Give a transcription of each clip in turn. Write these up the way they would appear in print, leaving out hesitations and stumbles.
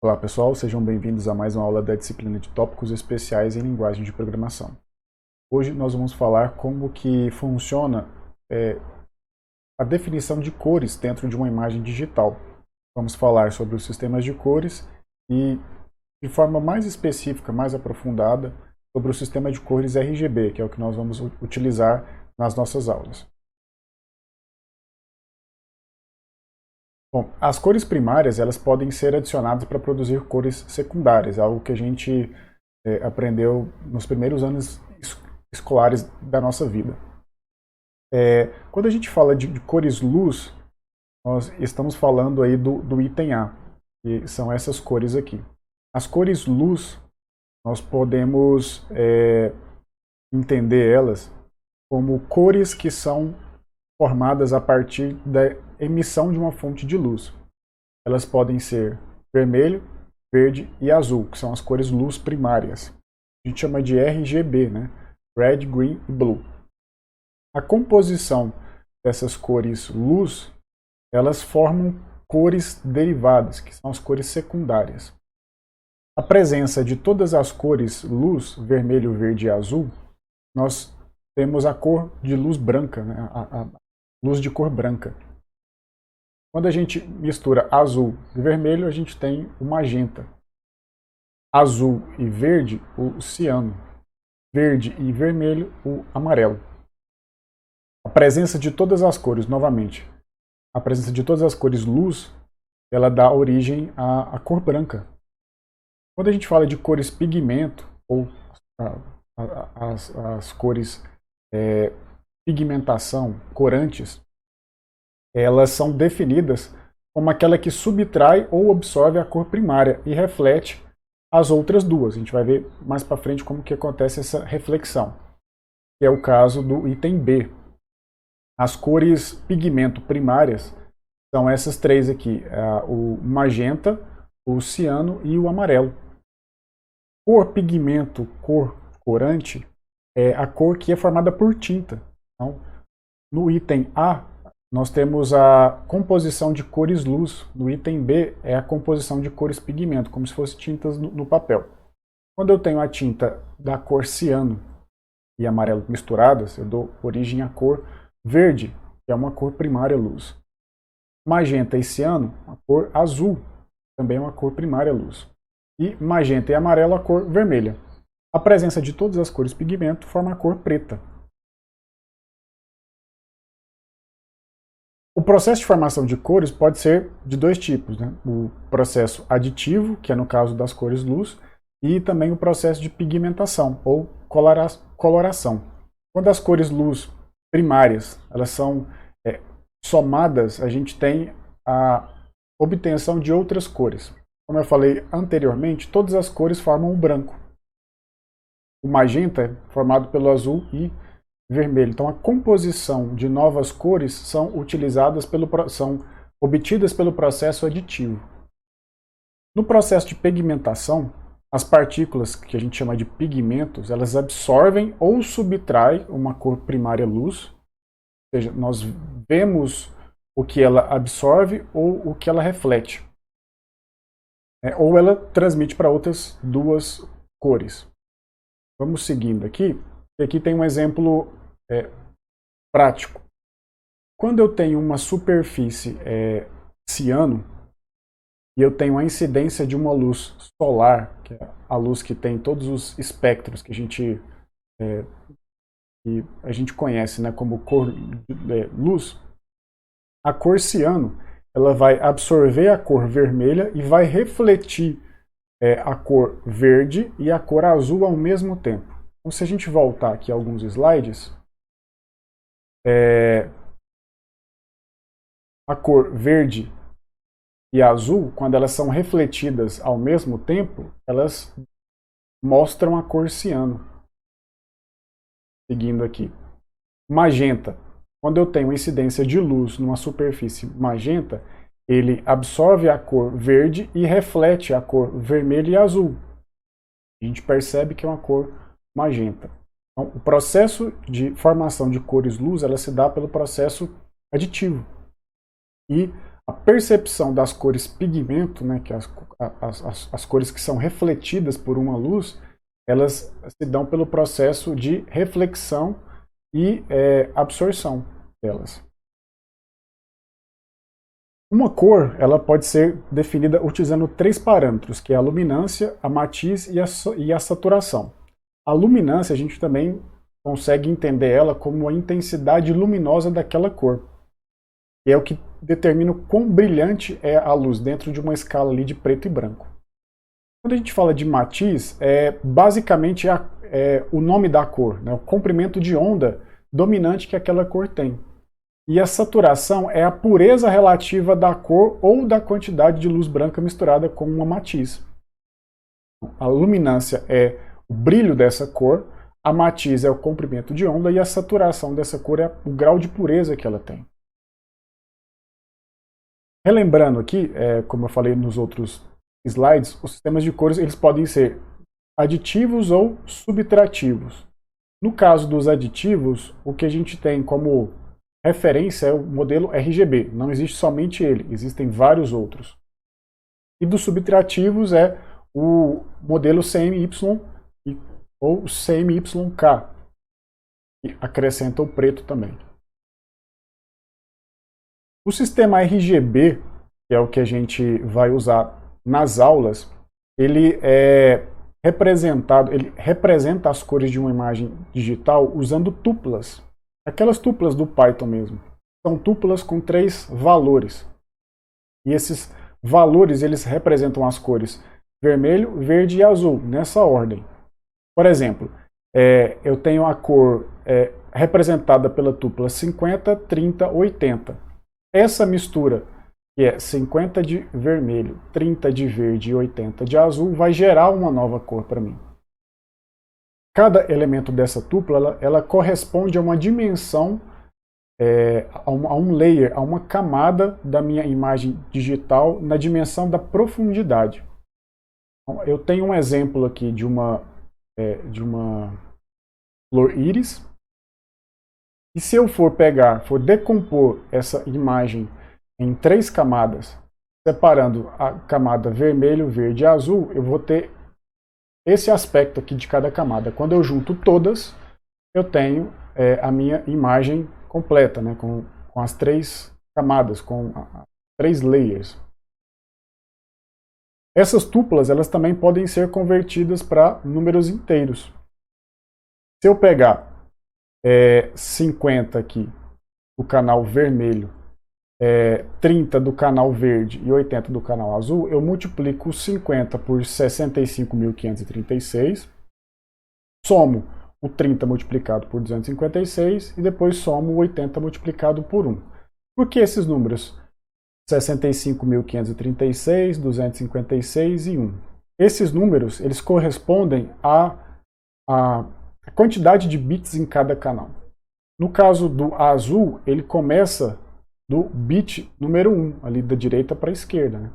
Olá pessoal, sejam bem-vindos a mais uma aula da disciplina de tópicos especiais em linguagem de programação. Hoje nós vamos falar como que funciona a definição de cores dentro de uma imagem digital. Vamos falar sobre os sistemas de cores e, de forma mais específica, mais aprofundada, sobre o sistema de cores RGB, que é o que nós vamos utilizar nas nossas aulas. Bom, as cores primárias elas podem ser adicionadas para produzir cores secundárias, algo que a gente aprendeu nos primeiros anos escolares da nossa vida. Quando a gente fala de cores luz, nós estamos falando aí do item A, que são essas cores aqui. As cores luz, nós podemos entender elas como cores que são formadas a partir da emissão de uma fonte de luz. Elas podem ser vermelho, verde e azul, que são as cores luz primárias. A gente chama de RGB, né? Red, Green e Blue. A composição dessas cores luz, elas formam cores derivadas, que são as cores secundárias. A presença de todas as cores luz, vermelho, verde e azul, nós temos a cor de luz branca, né? a luz de cor branca. Quando a gente mistura azul e vermelho, a gente tem o magenta. Azul e verde, o ciano. Verde e vermelho, o amarelo. A presença de todas as cores, novamente, a presença de todas as cores luz, ela dá origem à cor branca. Quando a gente fala de cores pigmento, ou as cores pigmentação, corantes, elas são definidas como aquela que subtrai ou absorve a cor primária e reflete as outras duas. A gente vai ver mais para frente como que acontece essa reflexão, que é o caso do item B. As cores pigmento primárias são essas três aqui, o magenta, o ciano e o amarelo. Cor pigmento, cor corante, é a cor que é formada por tinta. Então, no item A, nós temos a composição de cores luz. No item B, é a composição de cores pigmento, como se fossem tintas no papel. Quando eu tenho a tinta da cor ciano e amarelo misturadas, eu dou origem à cor verde, que é uma cor primária luz. Magenta e ciano, a cor azul, também é uma cor primária luz. E magenta e amarelo, a cor vermelha. A presença de todas as cores pigmento forma a cor preta. O processo de formação de cores pode ser de dois tipos, né? O processo aditivo, que é no caso das cores luz, e também o processo de pigmentação, ou coloração. Quando as cores luz primárias elas são somadas, a gente tem a obtenção de outras cores. Como eu falei anteriormente, todas as cores formam o branco. O magenta é formado pelo azul e vermelho. Então a composição de novas cores são obtidas pelo processo aditivo. No processo de pigmentação, as partículas que a gente chama de pigmentos, elas absorvem ou subtraem uma cor primária luz, ou seja, nós vemos o que ela absorve ou o que ela reflete. Ou ela transmite para outras duas cores. Vamos seguindo aqui. Aqui tem um exemplo prático. Quando eu tenho uma superfície ciano e eu tenho a incidência de uma luz solar, que é a luz que tem todos os espectros que a gente conhece, né, como cor luz, a cor ciano ela vai absorver a cor vermelha e vai refletir a cor verde e a cor azul ao mesmo tempo. Então, se a gente voltar aqui a alguns slides, a cor verde e azul, quando elas são refletidas ao mesmo tempo, elas mostram a cor ciano. Seguindo aqui. Magenta. Quando eu tenho incidência de luz numa superfície magenta, ele absorve a cor verde e reflete a cor vermelha e azul. A gente percebe que é uma cor magenta. Então, o processo de formação de cores luz ela se dá pelo processo aditivo. E A percepção das cores pigmento, né, que as cores que são refletidas por uma luz, elas se dão pelo processo de reflexão e absorção delas. Uma cor ela pode ser definida utilizando 3 parâmetros, que é a luminância, a matiz e a saturação. A luminância a gente também consegue entender ela como a intensidade luminosa daquela cor. E é o que determina o quão brilhante é a luz dentro de uma escala ali de preto e branco. Quando a gente fala de matiz, basicamente o nome da cor, né, o comprimento de onda dominante que aquela cor tem. E a saturação é a pureza relativa da cor ou da quantidade de luz branca misturada com uma matiz. A luminância é o brilho dessa cor, a matiz é o comprimento de onda e a saturação dessa cor é o grau de pureza que ela tem. Relembrando aqui, como eu falei nos outros slides, os sistemas de cores eles podem ser aditivos ou subtrativos. No caso dos aditivos, o que a gente tem como referência é o modelo RGB. Não existe somente ele, existem vários outros. E dos subtrativos é o modelo CMY ou CMYK, que acrescenta o preto também. O sistema RGB, que é o que a gente vai usar nas aulas, ele representa as cores de uma imagem digital usando tuplas. Aquelas tuplas do Python mesmo. São tuplas com 3 valores. E esses valores eles representam as cores vermelho, verde e azul, nessa ordem. Por exemplo, eu tenho a cor representada pela tupla 50, 30, 80. Essa mistura, que é 50 de vermelho, 30 de verde e 80 de azul, vai gerar uma nova cor para mim. Cada elemento dessa tupla ela corresponde a uma dimensão, a um layer, a uma camada da minha imagem digital na dimensão da profundidade. Então, eu tenho um exemplo aqui de uma flor íris. E se eu for decompor essa imagem em 3 camadas, separando a camada vermelho, verde e azul, eu vou ter esse aspecto aqui de cada camada. Quando eu junto todas, eu tenho a minha imagem completa, né, com as 3 camadas, com 3 layers. Essas tuplas elas também podem ser convertidas para números inteiros. Se eu pegar 50 aqui do canal vermelho, 30 do canal verde e 80 do canal azul, eu multiplico 50 por 65.536, somo o 30 multiplicado por 256 e depois somo o 80 multiplicado por 1. Por que esses números? 65.536, 256 e 1. Esses números eles correspondem à quantidade de bits em cada canal. No caso do azul, ele começa do bit número 1, ali da direita para a esquerda. Né?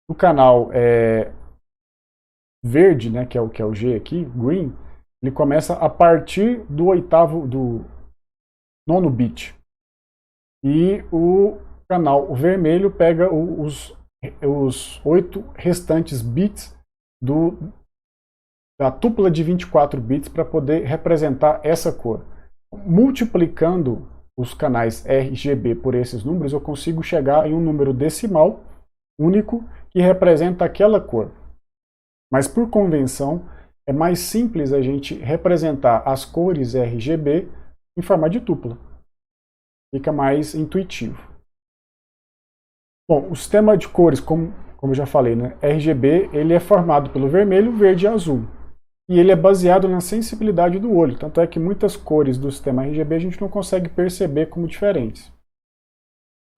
No canal verde, né, que é o G aqui, green, ele começa a partir do 9º bit. E o canal vermelho pega os 8 restantes bits da tupla de 24 bits para poder representar essa cor. Multiplicando os canais RGB por esses números, eu consigo chegar em um número decimal único que representa aquela cor. Mas por convenção, é mais simples a gente representar as cores RGB em forma de tupla. Fica mais intuitivo. Bom, o sistema de cores, como eu já falei, né, RGB, ele é formado pelo vermelho, verde e azul. E ele é baseado na sensibilidade do olho. Tanto é que muitas cores do sistema RGB a gente não consegue perceber como diferentes.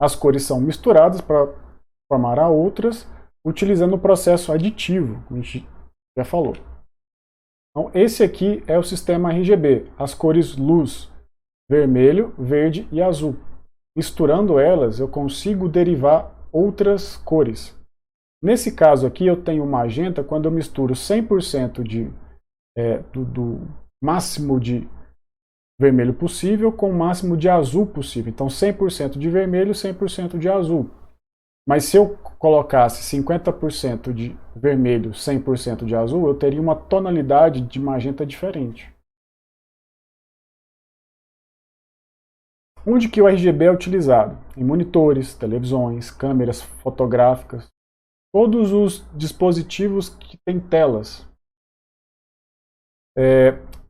As cores são misturadas para formar a outras, utilizando o processo aditivo, como a gente já falou. Então, esse aqui é o sistema RGB. As cores luz, vermelho, verde e azul. Misturando elas, eu consigo derivar outras cores. Nesse caso aqui, eu tenho magenta quando eu misturo 100% do máximo de vermelho possível com o máximo de azul possível. Então 100% de vermelho, 100% de azul. Mas se eu colocasse 50% de vermelho, 100% de azul, eu teria uma tonalidade de magenta diferente. Onde que o RGB é utilizado? Em monitores, televisões, câmeras fotográficas, todos os dispositivos que têm telas.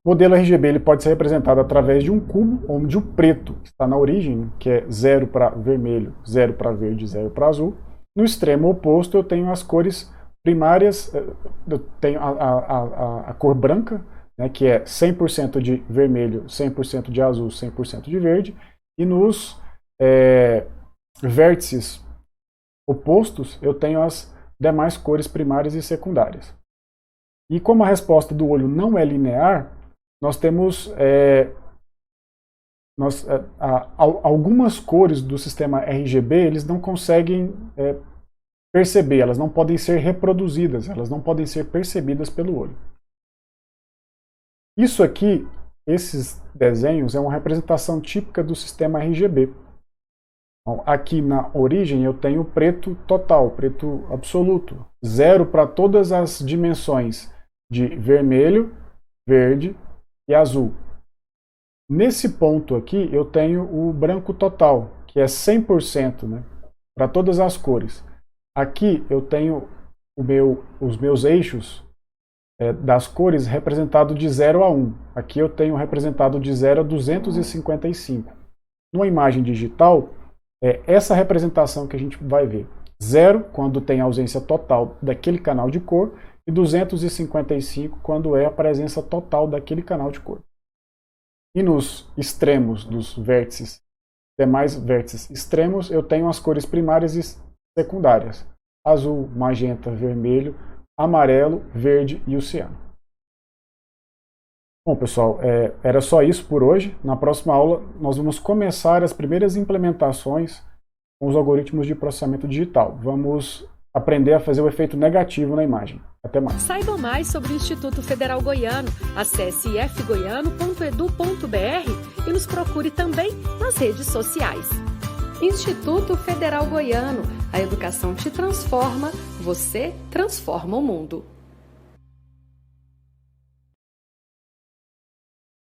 O modelo RGB ele pode ser representado através de um cubo, onde o preto está na origem, que é 0 para vermelho, 0 para verde, 0 para azul. No extremo oposto eu tenho as cores primárias, eu tenho a cor branca, né, que é 100% de vermelho, 100% de azul, 100% de verde. E nos vértices opostos eu tenho as demais cores primárias e secundárias. E como a resposta do olho não é linear, nós temos algumas cores do sistema RGB, eles não conseguem perceber, elas não podem ser reproduzidas, elas não podem ser percebidas pelo olho. Isso aqui, esses desenhos, é uma representação típica do sistema RGB. Então, aqui na origem eu tenho preto total, preto absoluto, 0 para todas as dimensões de vermelho, verde e azul. Nesse ponto aqui eu tenho o branco total, que é 100%, né, para todas as cores. Aqui eu tenho os meus eixos das cores representado de 0 a 1. Aqui eu tenho representado de 0 a 255. Numa imagem digital, é essa representação que a gente vai ver. 0 quando tem ausência total daquele canal de cor e 255 quando é a presença total daquele canal de cor. E nos extremos dos vértices, demais vértices extremos, eu tenho as cores primárias e secundárias. Azul, magenta, vermelho, amarelo, verde e o ciano. Bom, pessoal, era só isso por hoje. Na próxima aula, nós vamos começar as primeiras implementações com os algoritmos de processamento digital. Vamos aprender a fazer o efeito negativo na imagem. Até mais. Saiba mais sobre o Instituto Federal Goiano. Acesse ifgoiano.edu.br e nos procure também nas redes sociais. Instituto Federal Goiano. A educação te transforma, você transforma o mundo.